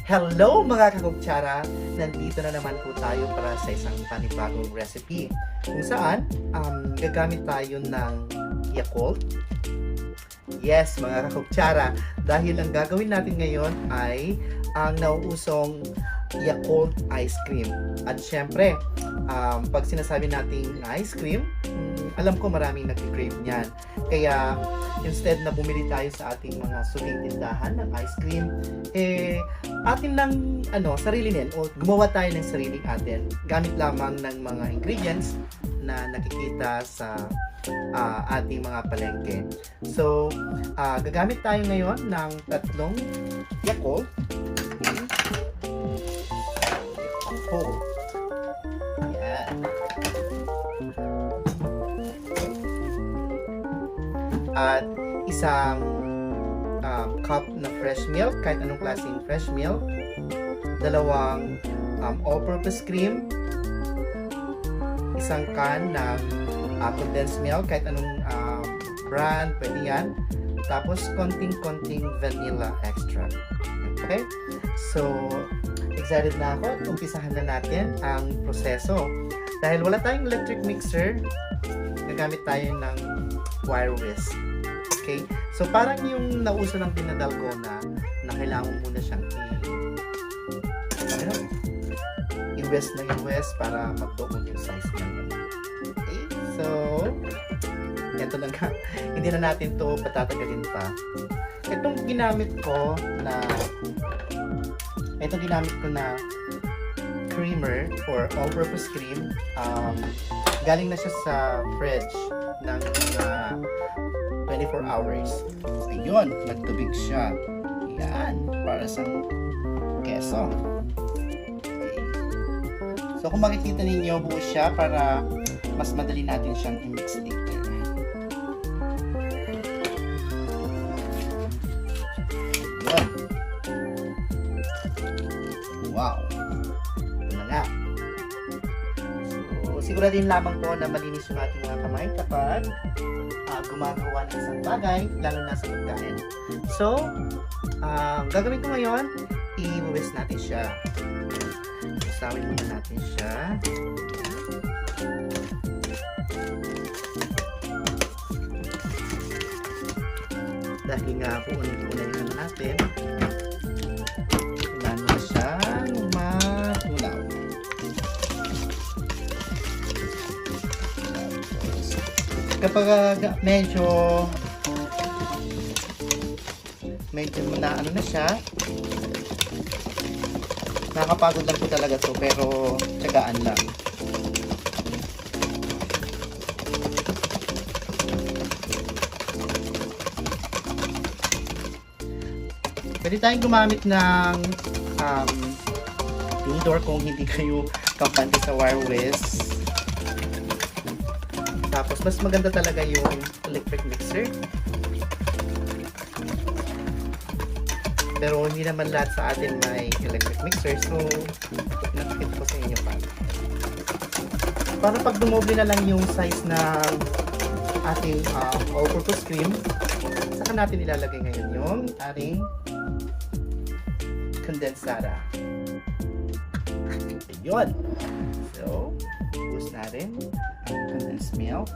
Hello mga kakutsara! Nandito na naman po tayo para sa isang panibagong recipe kung saan gagamit tayo ng Yakult. Yes mga kakutsara, dahil ang gagawin natin ngayon ay ang nauusong Yakult ice cream. At syempre, pag sinasabi nating ice cream, alam ko maraming nag-crave niyan. Kaya instead na bumili tayo sa ating mga suling tindahan ng ice cream, atin lang sarili din o gumawa tayo ng sariling atin gamit lamang ng mga ingredients na nakikita sa ating mga palengke. So, gagamit tayo ngayon ng 3 Yakult. Ayan. At isang cup na fresh milk, kahit anong klaseng fresh milk, 2 all-purpose cream, isang can ng condensed milk, kahit anong brand, pwede yan, tapos konting-konting vanilla extract. Okay? So, excited na ako at umpisahan na natin ang proseso. Dahil wala tayong electric mixer, gagamit tayo ng wire whisk. Okay? So, parang yung nauso ng pinadalgona na kailangan muna siyang i-whisk na i-whisk para magdoon yung size ng okay? So, eto na nga. Hindi na natin to patatagalin pa. Itong ginamit ko na creamer or all-purpose cream, galing na siya sa fridge ng 24 hours. Ayun, nagtubig siya. Yan, para sa keso. Okay. So, kung makikita ninyo, buo siya para mas madali natin siyang i-mix later. Ayun. Wow. Ito na nga. So, siguradin lamang po na malinis yung ating mga kamay kapag gumagawa ng isang bagay, lalo na sa pagkain. So, gagawin ko ngayon, i-whisk natin siya. Isawin muna natin siya. Dahil nga po, unin-unin na natin. Kailangan na siyang matulaw. Kapag medyo na na siya, nakakapagod lang po talaga to, pero tiyagaan lang. Pwede tayong gumamit ng tinidor kung hindi kayo kampante sa wire whisk. Tapos, mas maganda talaga yung electric mixer. Pero hindi naman lahat sa atin may electric mixer. So, nakikita ko sa inyo para pag dumoble na lang yung size ng ating all-purpose cream, saka natin ilalagay ngayon yung ating condensed. Ayun. So, boost natin ang condensed milk.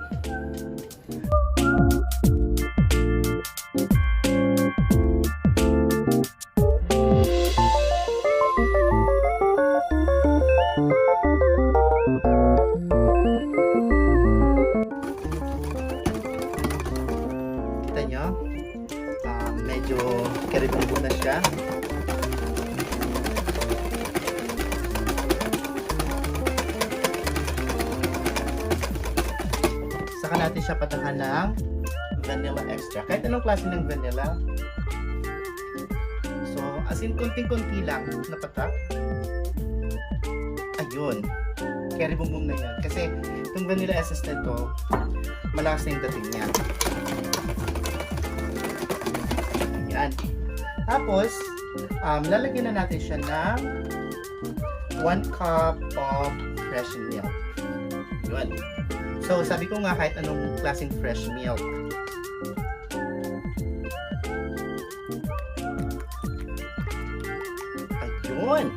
Kita nyo? Medyo karibong na siya. Saka natin siya patahan ng vanilla extra. Kahit anong klase ng vanilla. So, as in, konting-konti lang na patak. Ayun. Carry boom boom na yan. Kasi, itong vanilla essence na ito, malakas na yung dating niya. Ayan. Tapos, lalagyan na natin siya ng 1 cup of fresh milk. Yun. So, sabi ko nga kahit anong klaseng fresh milk. Yun.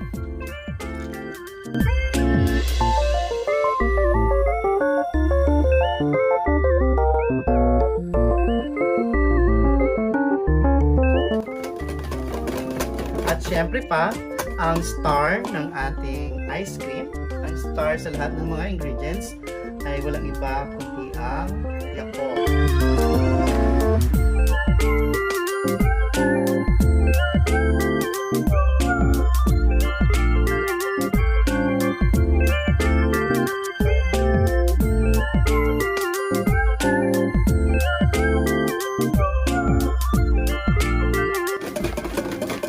At syempre pa, ang star ng ating ice cream, ang star sa lahat ng mga ingredients ay walang iba kundi ang Yakult.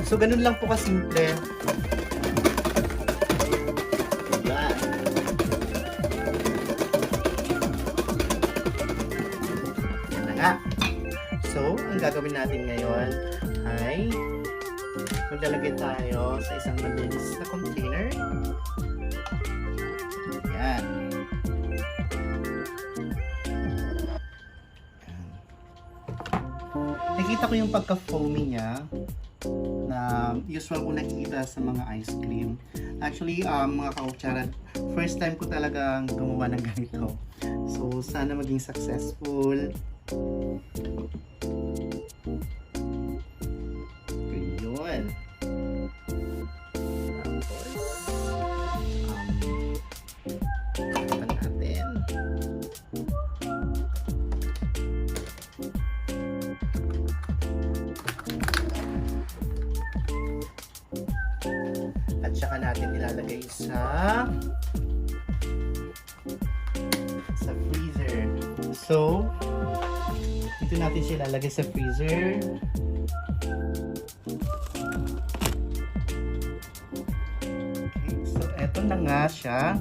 So, ganun lang po kasimple. Yan. Yan na nga. So, ang gagawin natin ngayon ay maglalagay tayo sa isang malinis na container. Yan. Nakita ko yung pagka-foamy niya na usual ko nakikita sa mga ice cream. Actually, mga kautsara, first time ko talagang gumawa ng ganito. So, sana maging successful. Yun. Tapos, natin. At saka natin ilalagay sa freezer. So, dito natin siya ilalagay sa freezer. Okay, so eto na nga siya.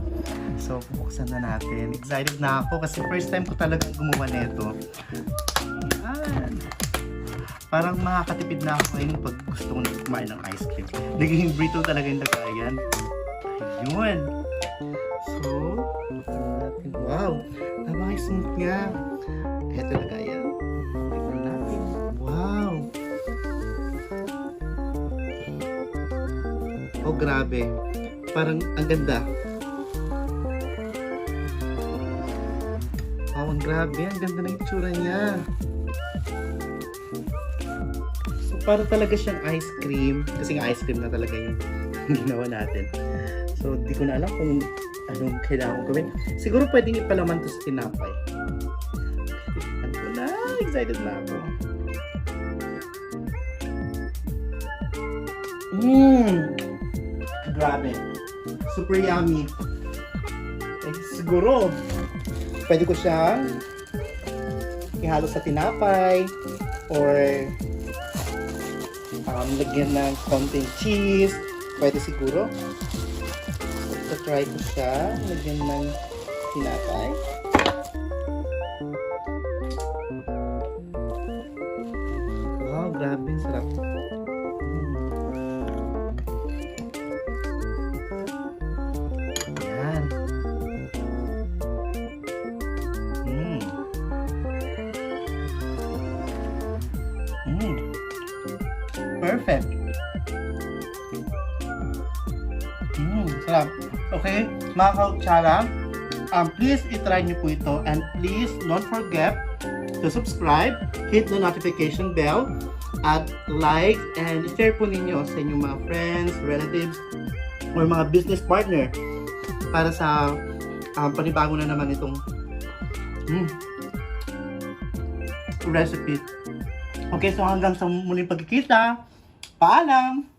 So, buksan na natin. Excited na ako kasi first time ko talagang gumawa nito. Ayan. Parang makakatipid na ako ngayon pag gusto kong kumain ng ice cream. Naging brittle talaga yung lagayan. Ayun. So, natin. Wow! Napaka-smooth nga. Ito lagayan. Tignan natin. Wow! Oh, grabe. Parang ang ganda. Wow, ang grabe. Ang ganda ng itsura niya. Para talaga siyang ice cream. Kasi nga ice cream na talaga yung ginawa natin. So, di ko na alam kung anong kailangan gawin. Siguro pwedeng ipalaman to sa tinapay. Tignan ko na. Excited na ako. Grabe. Super yummy. Eh, siguro, pwede ko siyang ihalo sa tinapay or lagyan ng konting cheese. Pwede siguro. So, try ko siya. Lagyan ng tinapay. Wow, grabe. Sarap. Yan. Perfect. Sarap. Okay, mga kautsara, please itry nyo po ito and please don't forget to subscribe, hit the notification bell, at like and share po ninyo sa inyong mga friends, relatives, or mga business partner para sa panibago na naman itong recipe. Okay, so hanggang sa muling pagkikita, paalam!